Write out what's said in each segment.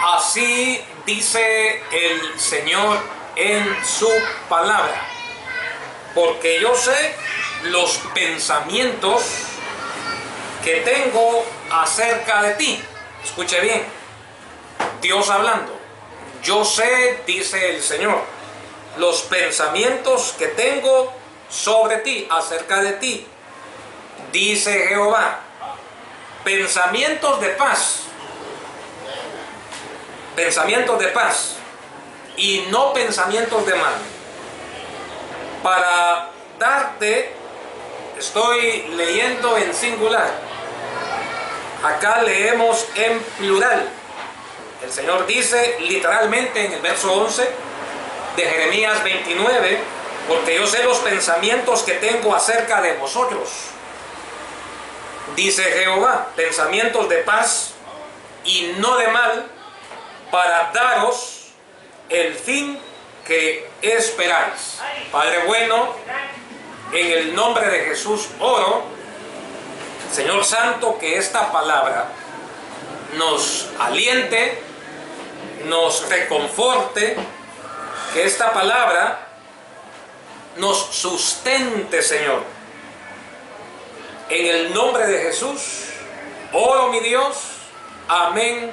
Así dice el Señor en su palabra, porque yo sé los pensamientos que tengo acerca de ti. Escuche bien, Dios hablando. Yo sé, dice el Señor, los pensamientos que tengo sobre ti, acerca de ti, dice Jehová. Pensamientos de paz y no pensamientos de mal, para darte. Estoy leyendo en singular, acá leemos en plural. El Señor dice literalmente en el verso 11 de Jeremías 29, porque yo sé los pensamientos que tengo acerca de vosotros, dice Jehová, pensamientos de paz y no de mal, para daros el fin que esperáis. Padre bueno, en el nombre de Jesús oro, Señor Santo, que esta palabra nos aliente, nos reconforte, que esta palabra nos sustente, Señor. En el nombre de Jesús oro, mi Dios. Amén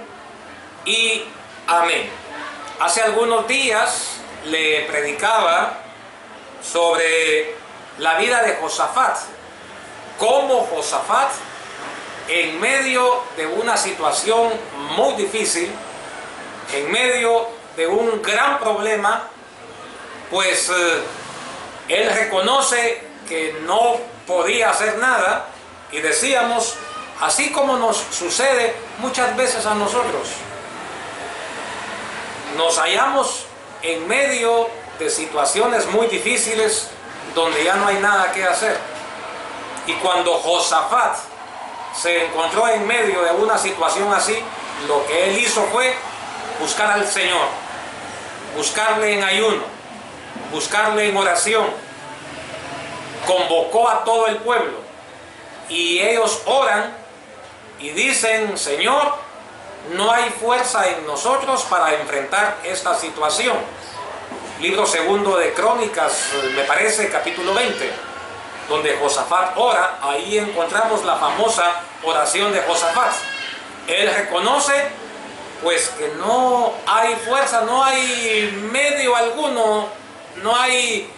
y amén. Hace algunos días le predicaba sobre la vida de Josafat, cómo Josafat, en medio de una situación muy difícil, en medio de un gran problema, pues él reconoce que no podía hacer nada, y decíamos, así como nos sucede muchas veces a nosotros, nos hallamos en medio de situaciones muy difíciles donde ya no hay nada que hacer. Y cuando Josafat se encontró en medio de una situación así, lo que él hizo fue buscar al Señor, buscarle en ayuno, buscarle en oración. Convocó a todo el pueblo y ellos oran y dicen: Señor, no hay fuerza en nosotros para enfrentar esta situación. Libro segundo de Crónicas, me parece, capítulo 20, donde Josafat ora. Ahí encontramos la famosa oración de Josafat. Él reconoce pues que no hay fuerza, no hay medio alguno, no hay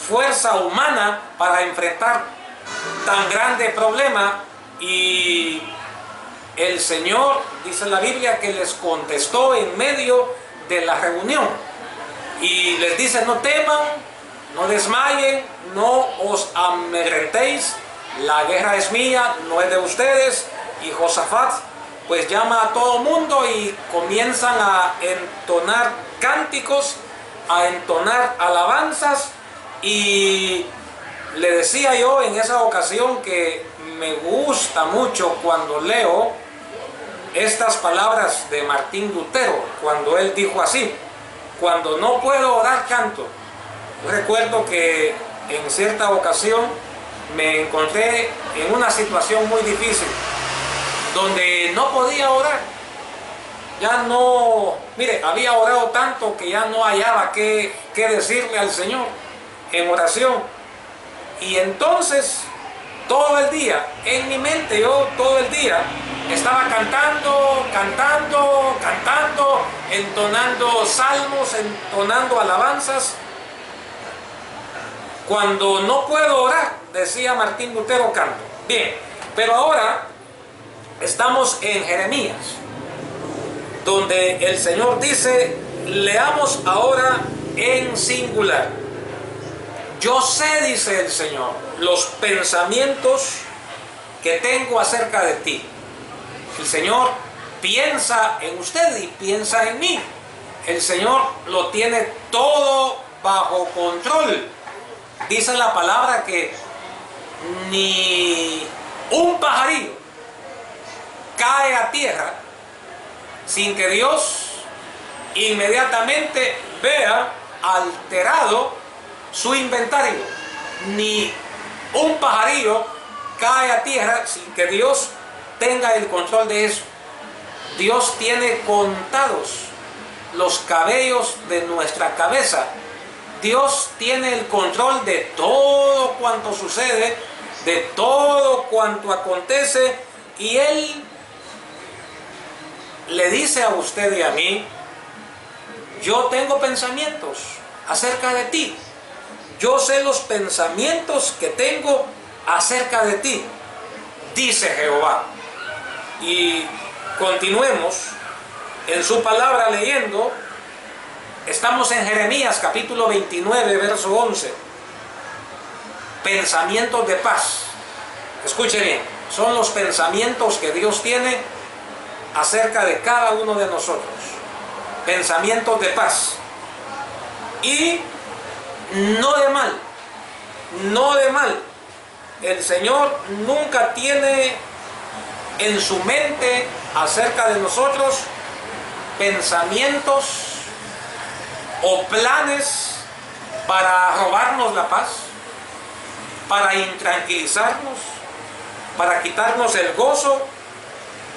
fuerza humana para enfrentar tan grande problema, y el Señor, dice la Biblia, que les contestó en medio de la reunión y les dice: no teman, no desmayen, no os amedrentéis, la guerra es mía, no es de ustedes. Y Josafat pues llama a todo mundo y comienzan a entonar cánticos, a entonar alabanzas. Y le decía yo en esa ocasión que me gusta mucho cuando leo estas palabras de Martín Lutero, cuando él dijo así: cuando no puedo orar, canto. Recuerdo que en cierta ocasión me encontré en una situación muy difícil, donde no podía orar. Ya no, mire, había orado tanto que ya no hallaba qué decirle al Señor en oración. Y entonces, todo el día, en mi mente, yo todo el día estaba cantando, entonando salmos, entonando alabanzas. Cuando no puedo orar, decía Martín Lutero, canto. Bien, pero ahora estamos en Jeremías, donde el Señor dice, leamos ahora en singular: yo sé, dice el Señor, los pensamientos que tengo acerca de ti. El Señor piensa en usted y piensa en mí. El Señor lo tiene todo bajo control. Dice la palabra que ni un pajarillo cae a tierra sin que Dios inmediatamente vea alterado su inventario. Ni un pajarillo cae a tierra sin que Dios tenga el control de eso. Dios tiene contados los cabellos de nuestra cabeza. Dios tiene el control de todo cuanto sucede, de todo cuanto acontece, y Él le dice a usted y a mí: yo tengo pensamientos acerca de ti. Yo sé los pensamientos que tengo acerca de ti, dice Jehová. Y continuemos en su palabra leyendo. Estamos en Jeremías capítulo 29, verso 11. Pensamientos de paz. Escuche bien, son los pensamientos que Dios tiene acerca de cada uno de nosotros. Pensamientos de paz y no de mal. No de mal. El Señor nunca tiene en su mente acerca de nosotros pensamientos o planes para robarnos la paz, para intranquilizarnos, para quitarnos el gozo.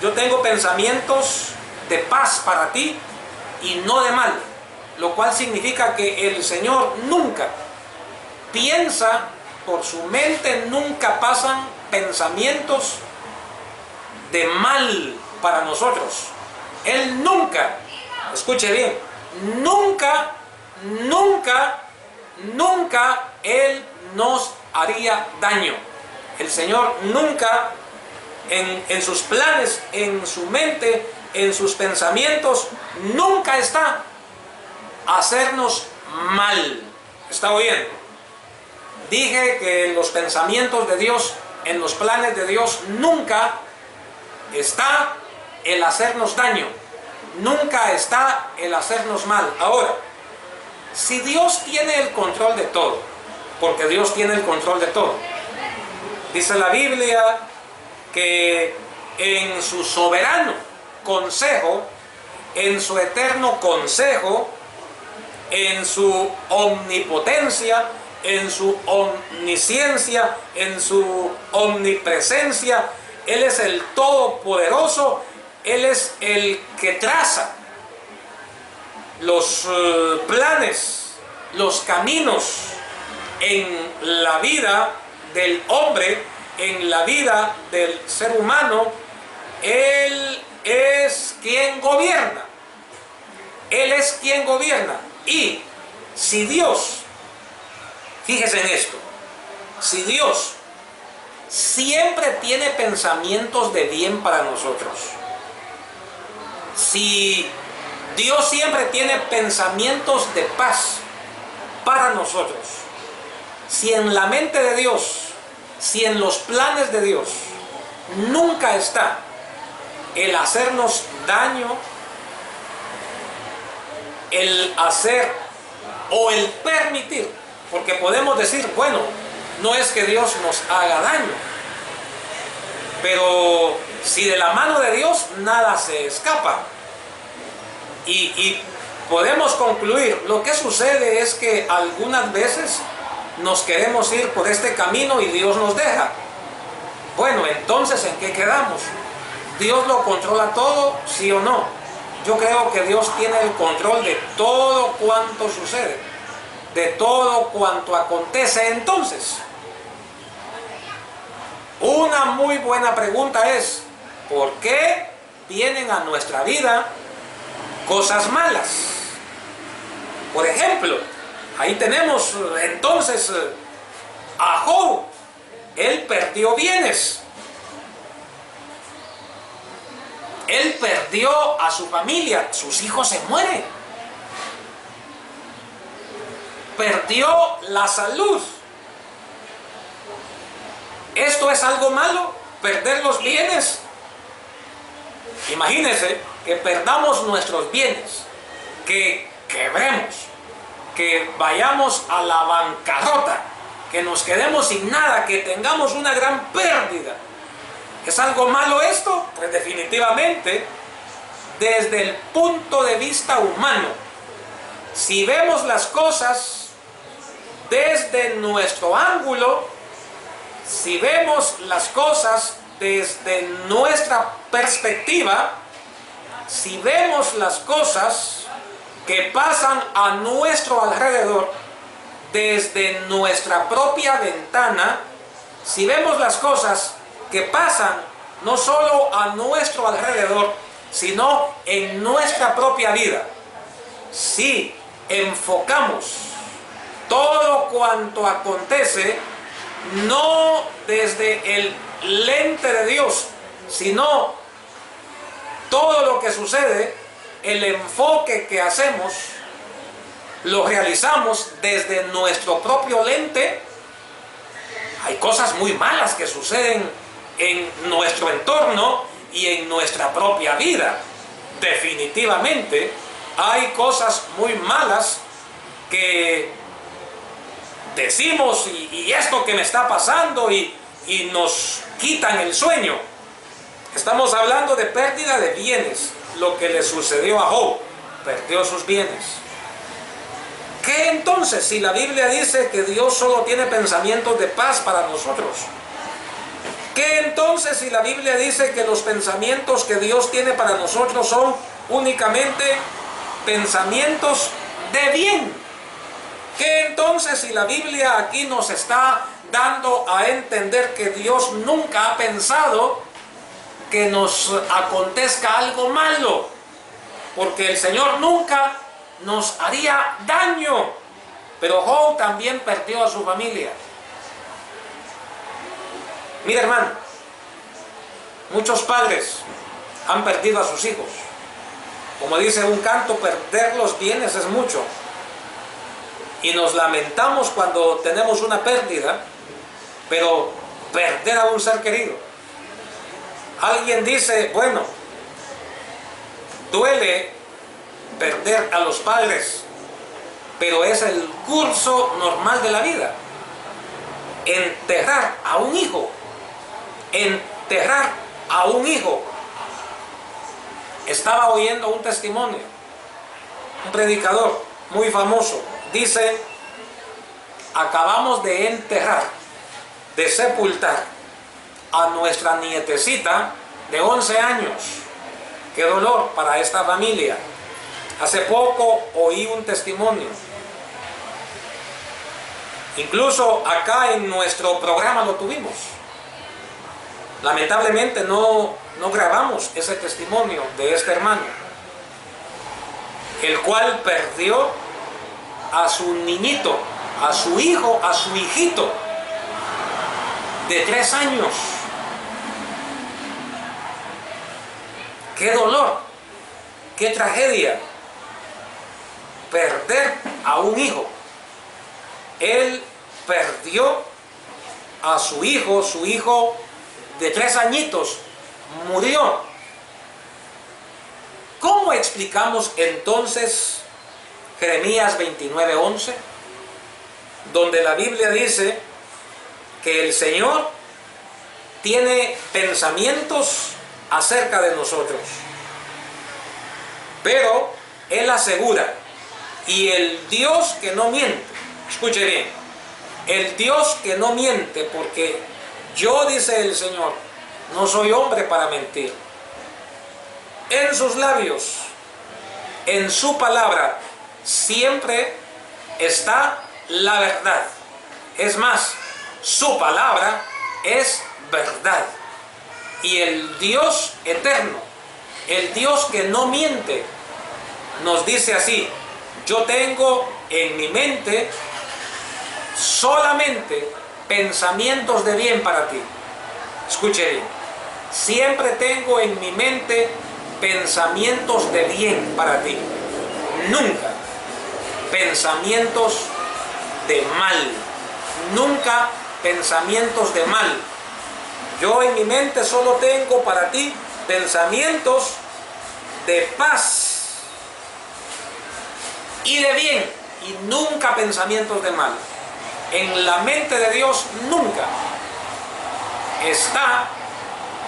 Yo tengo pensamientos de paz para ti y no de mal, lo cual significa que el Señor nunca piensa, por su mente nunca pasan pensamientos de mal para nosotros. Él nunca, escuche bien, nunca Él nos haría daño. El Señor nunca en sus planes, en su mente, en sus pensamientos, nunca está hacernos mal. ¿Está oyendo? Dije que en los pensamientos de Dios, en los planes de Dios, nunca está el hacernos daño, nunca está el hacernos mal. Ahora, si Dios tiene el control de todo, porque Dios tiene el control de todo, dice la Biblia que en su soberano consejo, en su eterno consejo, en su omnipotencia, en su omnisciencia, en su omnipresencia, Él es el Todopoderoso. Él es el que traza los planes, los caminos en la vida del hombre, en la vida del ser humano. Él es quien gobierna. Él es quien gobierna. Y si Dios, fíjese en esto, si Dios siempre tiene pensamientos de bien para nosotros, si Dios siempre tiene pensamientos de paz para nosotros, si en la mente de Dios, si en los planes de Dios nunca está el hacernos daño, el hacer o el permitir, porque podemos decir, bueno, no es que Dios nos haga daño, pero si de la mano de Dios nada se escapa. Y podemos concluir, lo que sucede es que algunas veces nos queremos ir por este camino y Dios nos deja. Bueno, entonces, ¿en qué quedamos? ¿Dios lo controla todo, sí o no? Yo creo que Dios tiene el control de todo cuanto sucede, de todo cuanto acontece. Entonces, una muy buena pregunta es, ¿por qué vienen a nuestra vida cosas malas? Por ejemplo, ahí tenemos entonces a Job. Él perdió bienes. Él perdió a su familia, sus hijos se mueren. Perdió la salud. ¿Esto es algo malo? ¿Perder los bienes? Imagínense que perdamos nuestros bienes, que quebremos, que vayamos a la bancarrota, que nos quedemos sin nada, que tengamos una gran pérdida. ¿Es algo malo esto? Pues definitivamente, desde el punto de vista humano, si vemos las cosas desde nuestro ángulo, si vemos las cosas desde nuestra perspectiva, si vemos las cosas que pasan a nuestro alrededor desde nuestra propia ventana, si vemos las cosas que pasan no solo a nuestro alrededor, sino en nuestra propia vida, si enfocamos todo cuanto acontece no desde el lente de Dios, sino todo lo que sucede, el enfoque que hacemos, lo realizamos desde nuestro propio lente, hay cosas muy malas que suceden en nuestro entorno y en nuestra propia vida. Definitivamente hay cosas muy malas que decimos y esto que me está pasando y nos quitan el sueño. Estamos hablando de pérdida de bienes, lo que le sucedió a Job, perdió sus bienes. ¿Qué entonces si la Biblia dice que Dios solo tiene pensamientos de paz para nosotros? ¿Qué entonces si la Biblia dice que los pensamientos que Dios tiene para nosotros son únicamente pensamientos de bien? ¿Qué entonces si la Biblia aquí nos está dando a entender que Dios nunca ha pensado que nos acontezca algo malo? Porque el Señor nunca nos haría daño. Pero Job también perdió a su familia. Mira, hermano, muchos padres han perdido a sus hijos. Como dice un canto, perder los bienes es mucho. Y nos lamentamos cuando tenemos una pérdida, pero perder a un ser querido. Alguien dice, bueno, duele perder a los padres, pero es el curso normal de la vida. Enterrar a un hijo, enterrar a un hijo. Estaba oyendo un testimonio, un predicador muy famoso, dice, acabamos de enterrar, de sepultar a nuestra nietecita de 11 años. Qué dolor para esta familia. Hace poco oí un testimonio. Incluso acá en nuestro programa lo tuvimos. Lamentablemente no grabamos ese testimonio de este hermano, el cual perdió a su niñito, a su hijo, a su hijito de 3 años. Qué dolor, qué tragedia perder a un hijo. Él perdió a su hijo de 3 añitos murió. ¿Cómo explicamos entonces Jeremías 29:11, donde la Biblia dice que el Señor tiene pensamientos acerca de nosotros? Pero Él asegura, y el Dios que no miente, escuche bien, el Dios que no miente, porque yo, dice el Señor, no soy hombre para mentir. En sus labios, en su palabra, siempre está la verdad. Es más, su palabra es verdad. Y el Dios eterno, el Dios que no miente, nos dice así: yo tengo en mi mente solamente pensamientos de bien para ti. Escuche bien, siempre tengo en mi mente pensamientos de bien para ti, nunca pensamientos de mal, nunca pensamientos de mal. Yo en mi mente solo tengo para ti pensamientos de paz y de bien, y nunca pensamientos de mal. En la mente de Dios nunca está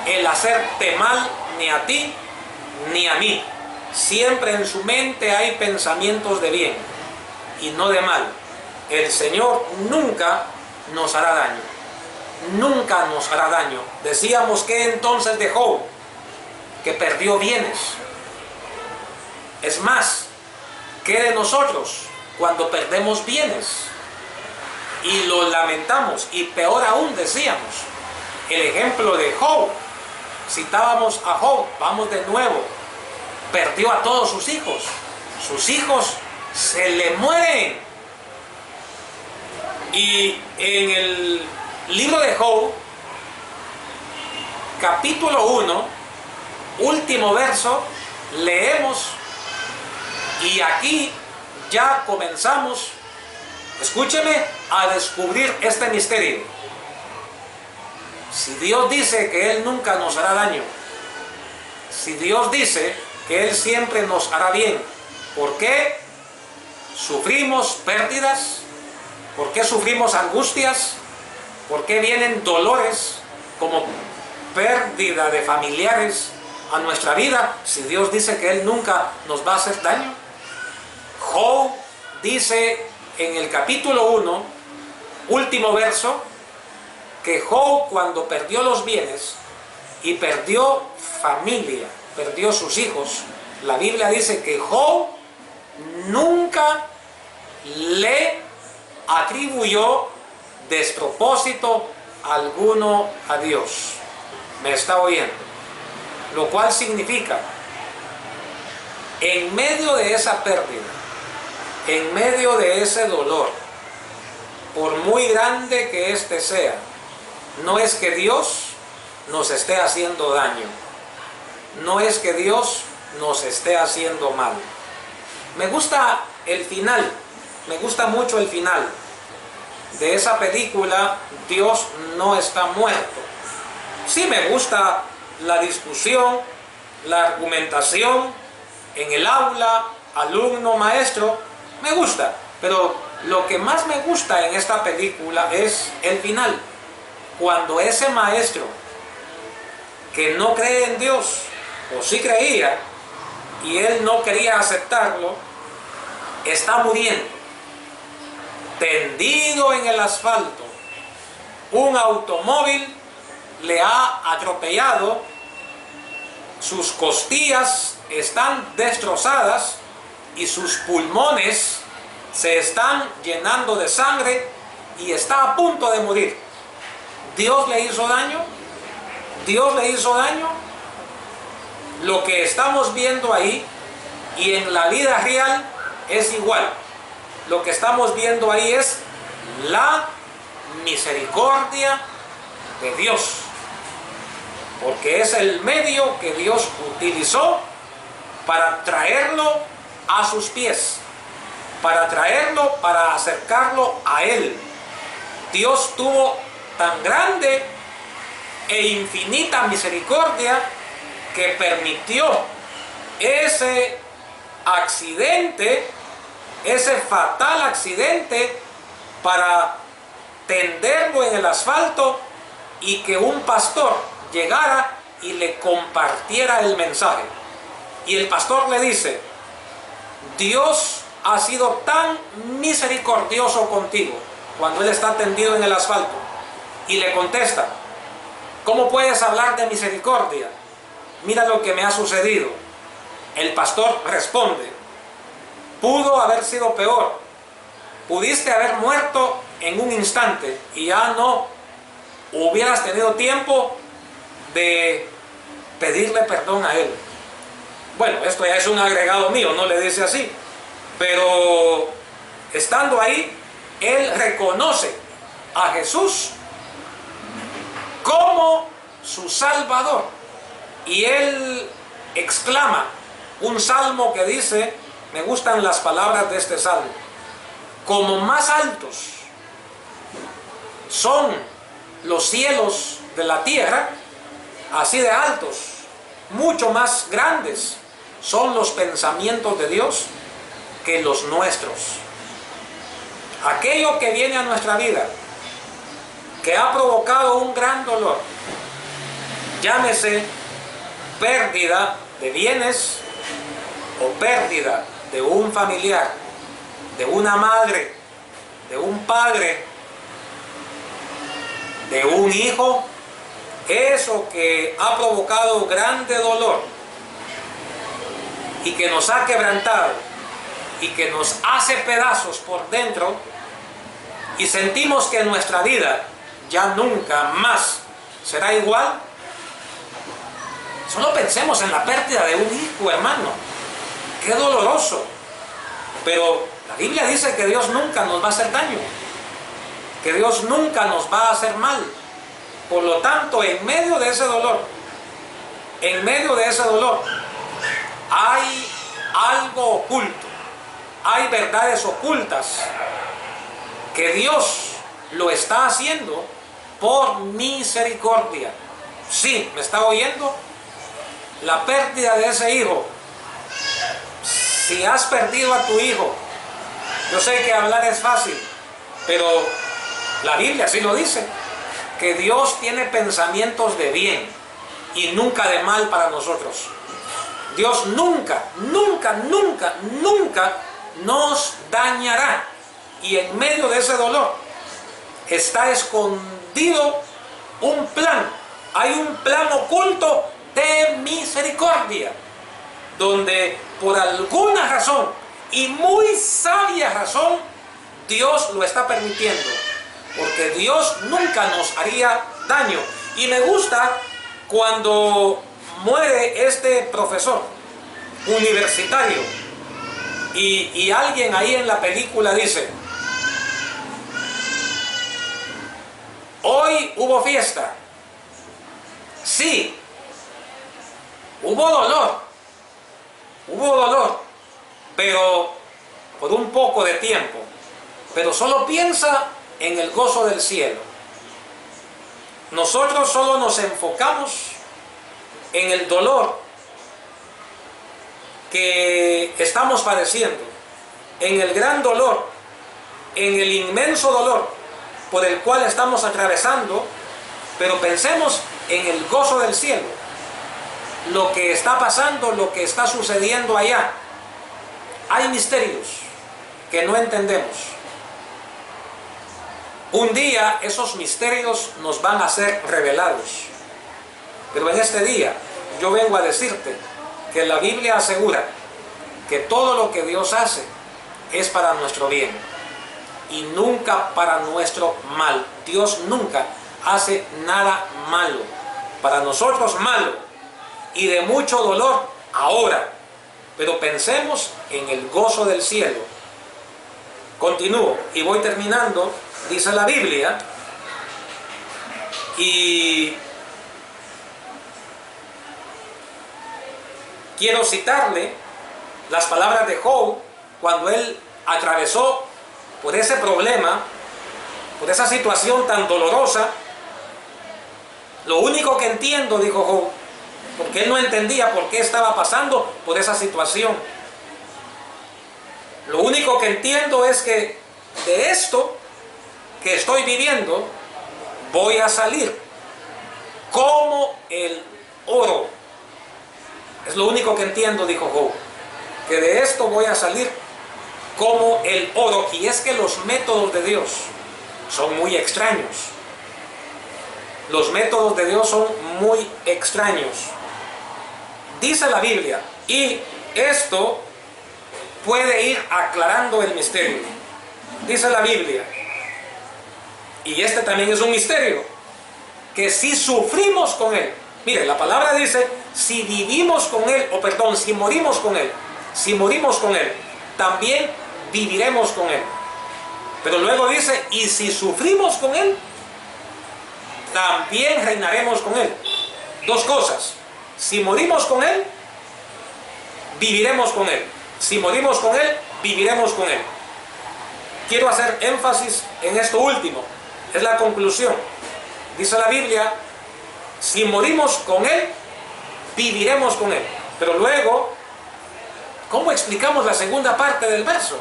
el hacerte mal ni a ti ni a mí. Siempre en su mente hay pensamientos de bien y no de mal. El Señor nunca nos hará daño. Nunca nos hará daño. Decíamos que entonces de Job, que perdió bienes. Es más, ¿qué de nosotros cuando perdemos bienes y lo lamentamos? Y peor aún, decíamos, el ejemplo de Job. Citábamos a Job, vamos de nuevo. Perdió a todos sus hijos. Sus hijos se le mueren. Y en el libro de Job, capítulo 1, último verso, leemos, y aquí ya comenzamos, escúcheme, a descubrir este misterio. Si Dios dice que Él nunca nos hará daño, si Dios dice que Él siempre nos hará bien, ¿por qué sufrimos pérdidas? ¿Por qué sufrimos angustias? ¿Por qué vienen dolores como pérdida de familiares a nuestra vida si Dios dice que Él nunca nos va a hacer daño? Job dice en el capítulo 1, último verso, que Job, cuando perdió los bienes y perdió familia, perdió sus hijos, la Biblia dice que Job nunca le atribuyó despropósito alguno a Dios. ¿Me está oyendo? Lo cual significa, en medio de esa pérdida, en medio de ese dolor, por muy grande que éste sea, no es que Dios nos esté haciendo daño, no es que Dios nos esté haciendo mal. Me gusta el final, me gusta mucho el final de esa película, Dios no está muerto. Sí me gusta la discusión, la argumentación en el aula, alumno, maestro, me gusta, pero lo que más me gusta en esta película es el final, cuando ese maestro que no cree en Dios, o sí creía, y él no quería aceptarlo, está muriendo, tendido en el asfalto. Un automóvil le ha atropellado, sus costillas están destrozadas y sus pulmones se están llenando de sangre y está a punto de morir. ¿Dios le hizo daño? ¿Dios le hizo daño? Lo que estamos viendo ahí y en la vida real es igual. Lo que estamos viendo ahí es la misericordia de Dios, porque es el medio que Dios utilizó para traerlo a sus pies, para traerlo, para acercarlo a Él. Dios tuvo tan grande e infinita misericordia que permitió ese accidente, ese fatal accidente, para tenderlo en el asfalto y que un pastor llegara y le compartiera el mensaje. Y el pastor le dice: Dios ha sido tan misericordioso contigo, cuando él está tendido en el asfalto. Y le contesta: ¿cómo puedes hablar de misericordia? Mira lo que me ha sucedido. El pastor responde: pudo haber sido peor. Pudiste haber muerto en un instante y ya no hubieras tenido tiempo de pedirle perdón a él. Bueno, esto ya es un agregado mío, no le dice así, pero estando ahí, él reconoce a Jesús como su Salvador, y él exclama un salmo que dice, me gustan las palabras de este salmo: como más altos son los cielos de la tierra, así de altos, mucho más grandes son los pensamientos de Dios que los nuestros. Aquello que viene a nuestra vida, que ha provocado un gran dolor, llámese pérdida de bienes o pérdida de un familiar, de una madre, de un padre, de un hijo, eso que ha provocado grande dolor y que nos ha quebrantado y que nos hace pedazos por dentro, y sentimos que nuestra vida ya nunca más será igual, solo pensemos en la pérdida de un hijo, hermano. Qué doloroso. Pero la Biblia dice que Dios nunca nos va a hacer daño, que Dios nunca nos va a hacer mal. Por lo tanto, en medio de ese dolor, hay algo oculto, hay verdades ocultas que Dios lo está haciendo por misericordia. Sí, ¿me está oyendo? La pérdida de ese hijo. Si has perdido a tu hijo, yo sé que hablar es fácil, pero la Biblia sí lo dice, que Dios tiene pensamientos de bien y nunca de mal para nosotros. Dios nunca, nunca, nunca, nunca nos dañará. Y en medio de ese dolor está escondido un plan. Hay un plan oculto de misericordia, donde por alguna razón, y muy sabia razón, Dios lo está permitiendo, porque Dios nunca nos haría daño. Y me gusta cuando muere este profesor universitario y alguien ahí en la película dice: hoy hubo fiesta. Sí, hubo dolor, pero por un poco de tiempo. Pero solo piensa en el gozo del cielo. Nosotros solo nos enfocamos en el dolor que estamos padeciendo, en el gran dolor, en el inmenso dolor por el cual estamos atravesando, pero pensemos en el gozo del cielo, lo que está pasando, lo que está sucediendo allá. Hay misterios que no entendemos. Un día esos misterios nos van a ser revelados, pero en este día yo vengo a decirte que la Biblia asegura que todo lo que Dios hace es para nuestro bien y nunca para nuestro mal. Dios nunca hace nada malo, para nosotros malo y de mucho dolor ahora, pero pensemos en el gozo del cielo. Continúo y voy terminando. Dice la Biblia, y quiero citarle las palabras de Job cuando él atravesó por ese problema, por esa situación tan dolorosa. Lo único que entiendo, dijo Job, porque él no entendía por qué estaba pasando por esa situación. Lo único que entiendo es que de esto que estoy viviendo voy a salir como el oro. Es lo único que entiendo, dijo Job, que de esto voy a salir como el oro. Y es que los métodos de Dios son muy extraños. Los métodos de Dios son muy extraños. Dice la Biblia, y esto puede ir aclarando el misterio. Dice la Biblia, y este también es un misterio, que si sufrimos con Él, mire, la palabra dice, si vivimos con Él, o perdón, si morimos con Él, también viviremos con Él. Pero luego dice, y si sufrimos con Él, también reinaremos con Él. Dos cosas: si morimos con Él, viviremos con Él. Si morimos con Él, viviremos con Él. Quiero hacer énfasis en esto último. Es la conclusión. Dice la Biblia, si morimos con Él, viviremos con Él. Pero luego, ¿cómo explicamos la segunda parte del verso?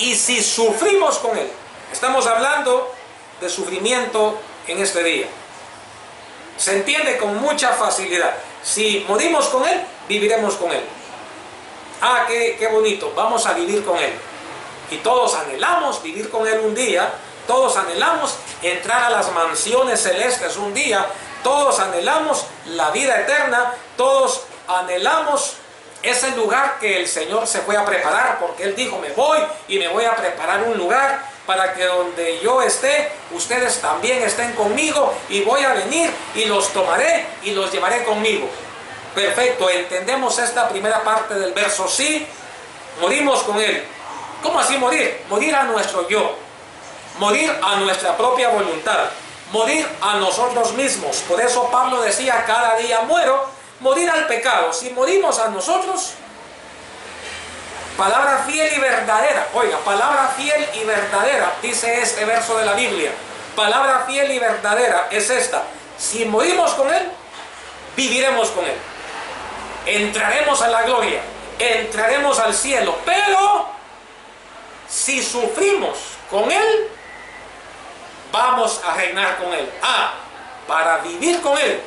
Y si sufrimos con Él. Estamos hablando de sufrimiento en este día. Se entiende con mucha facilidad. Si morimos con Él, viviremos con Él. Ah, qué bonito, vamos a vivir con Él. Y todos anhelamos vivir con Él un día. Todos anhelamos entrar a las mansiones celestes un día. Todos anhelamos la vida eterna. Todos anhelamos Es el lugar que el Señor se fue a preparar, porque Él dijo, me voy y me voy a preparar un lugar para que donde yo esté, ustedes también estén conmigo, y voy a venir y los tomaré y los llevaré conmigo. Perfecto, entendemos esta primera parte del verso. Sí, morimos con Él. ¿Cómo así morir? Morir a nuestro yo, morir a nuestra propia voluntad, morir a nosotros mismos. Por eso Pablo decía, cada día muero. Morir al pecado. Si morimos a nosotros, palabra fiel y verdadera, oiga, palabra fiel y verdadera, dice este verso de la Biblia. Palabra fiel y verdadera es esta: si morimos con Él, viviremos con Él, entraremos a la gloria, entraremos al cielo. Pero si sufrimos con Él, vamos a reinar con Él. Para vivir con Él,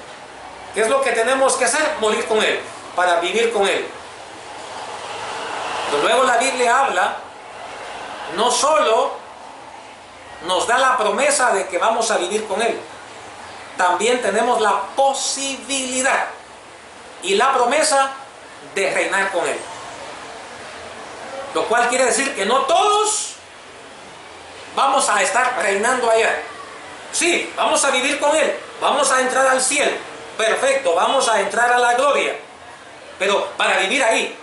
¿qué es lo que tenemos que hacer? Morir con Él, para vivir con Él. Pero luego la Biblia habla, no solo nos da la promesa de que vamos a vivir con Él, también tenemos la posibilidad y la promesa de reinar con Él. Lo cual quiere decir que no todos vamos a estar reinando allá. Sí, vamos a vivir con Él, vamos a entrar al cielo. Perfecto, vamos a entrar a la gloria, pero para vivir ahí,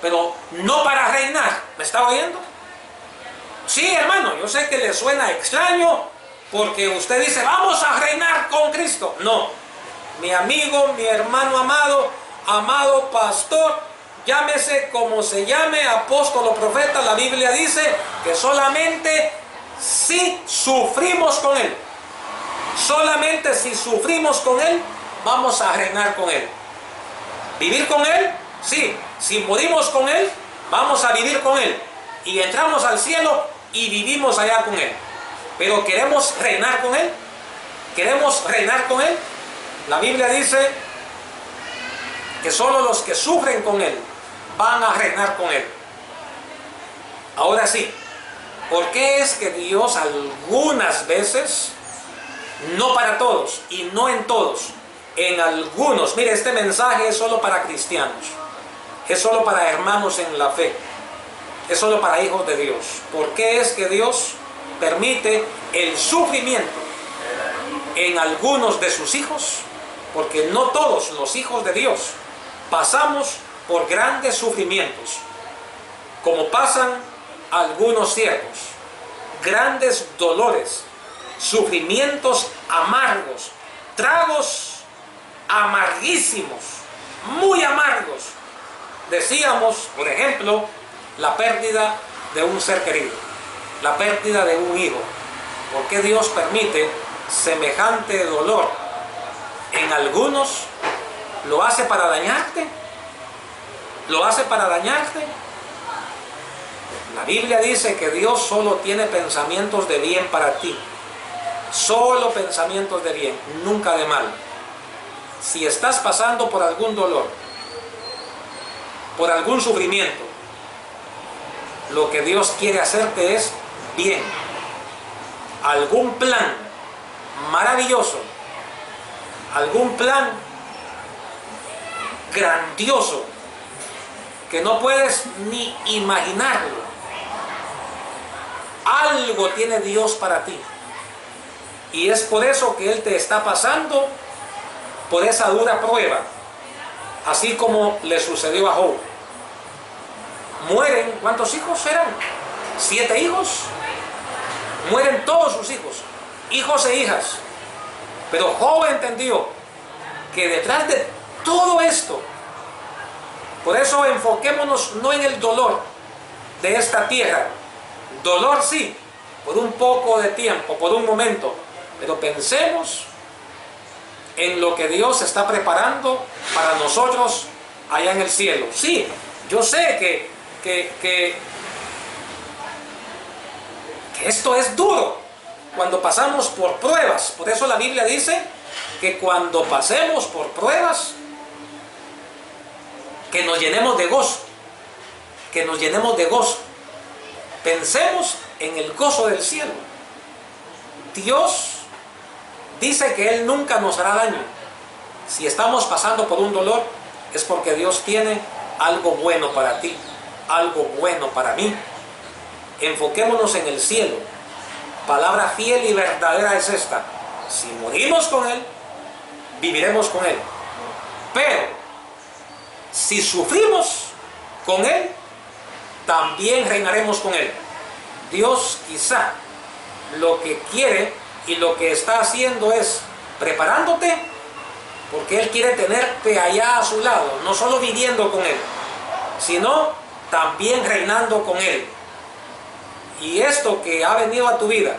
pero no para reinar. ¿Me está oyendo? Sí, hermano, yo sé que le suena extraño, porque usted dice, vamos a reinar con Cristo. No, mi amigo, mi hermano amado, amado pastor, llámese como se llame, apóstol o profeta, la Biblia dice que solamente si sufrimos con Él, solamente si sufrimos con Él, vamos a reinar con Él. ¿Vivir con Él? Sí. Si morimos con Él, vamos a vivir con Él. Y entramos al cielo y vivimos allá con Él. Pero ¿queremos reinar con Él? ¿Queremos reinar con Él? La Biblia dice que solo los que sufren con Él van a reinar con Él. Ahora sí, ¿por qué es que Dios algunas veces, no para todos y no en todos, en algunos, mire, este mensaje es solo para cristianos, es solo para hermanos en la fe, es solo para hijos de Dios? ¿Por qué es que Dios permite el sufrimiento en algunos de sus hijos? Porque no todos los hijos de Dios pasamos por grandes sufrimientos, como pasan algunos siervos, grandes dolores, sufrimientos amargos, tragos amarguísimos, muy amargos. Decíamos, por ejemplo, la pérdida de un ser querido, la pérdida de un hijo. ¿Por qué Dios permite semejante dolor en algunos? ¿Lo hace para dañarte? ¿Lo hace para dañarte? La Biblia dice que Dios solo tiene pensamientos de bien para ti. Solo pensamientos de bien, nunca de mal. Si estás pasando por algún dolor, por algún sufrimiento, lo que Dios quiere hacerte es bien. Algún plan maravilloso, algún plan grandioso que no puedes ni imaginarlo. Algo tiene Dios para ti. Y es por eso que Él te está pasando por esa dura prueba, así como le sucedió a Job. Mueren, ¿cuántos hijos eran? 7 hijos. Mueren todos sus hijos, hijos e hijas. Pero Job entendió que detrás de todo esto, por eso enfoquémonos no en el dolor de esta tierra. Dolor sí, por un poco de tiempo, por un momento, pero pensemos en lo que Dios está preparando para nosotros allá en el cielo. Sí, yo sé que esto es duro cuando pasamos por pruebas. Por eso la Biblia dice que cuando pasemos por pruebas, que nos llenemos de gozo, que nos llenemos de gozo. Pensemos en el gozo del cielo. Dios dice que Él nunca nos hará daño. Si estamos pasando por un dolor, es porque Dios tiene algo bueno para ti, algo bueno para mí. Enfoquémonos en el cielo. Palabra fiel y verdadera es esta: si morimos con Él, viviremos con Él. Pero si sufrimos con Él, también reinaremos con Él. Dios quizá lo que quiere y lo que está haciendo es preparándote, porque Él quiere tenerte allá a su lado, no solo viviendo con Él, sino también reinando con Él. Y esto que ha venido a tu vida,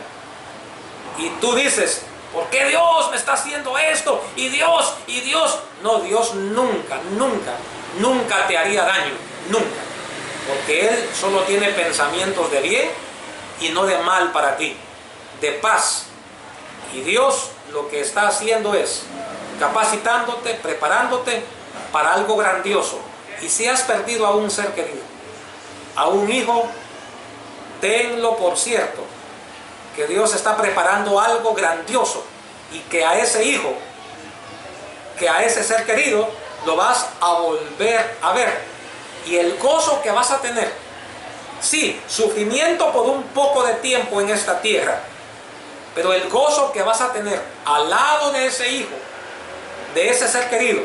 y tú dices: ¿por qué Dios me está haciendo esto? Y Dios. No, Dios nunca te haría daño, nunca. Porque Él solo tiene pensamientos de bien y no de mal para ti, de paz. Y Dios lo que está haciendo es capacitándote, preparándote para algo grandioso. Y si has perdido a un ser querido, a un hijo, tenlo por cierto, que Dios está preparando algo grandioso, y que a ese hijo, que a ese ser querido, lo vas a volver a ver. Y el gozo que vas a tener, sí, sufrimiento por un poco de tiempo en esta tierra, pero el gozo que vas a tener al lado de ese hijo, de ese ser querido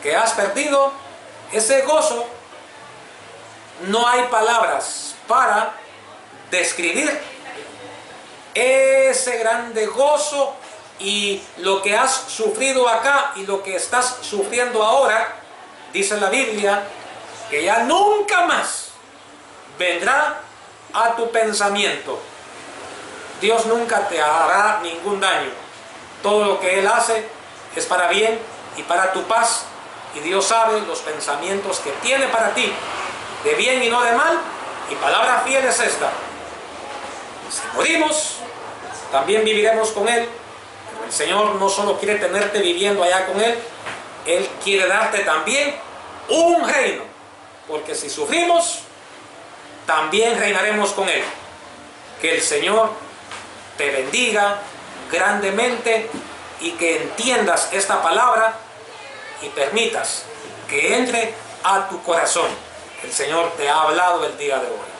que has perdido, ese gozo, no hay palabras para describir ese grande gozo. Y lo que has sufrido acá y lo que estás sufriendo ahora, dice la Biblia, que ya nunca más vendrá a tu pensamiento. Dios nunca te hará ningún daño. Todo lo que Él hace es para bien y para tu paz. Y Dios sabe los pensamientos que tiene para ti, de bien y no de mal. Y palabra fiel es esta: si morimos, también viviremos con Él. Pero el Señor no solo quiere tenerte viviendo allá con Él, Él quiere darte también un reino. Porque si sufrimos, también reinaremos con Él. Que el Señor te bendiga grandemente y que entiendas esta palabra y permitas que entre a tu corazón. El Señor te ha hablado el día de hoy.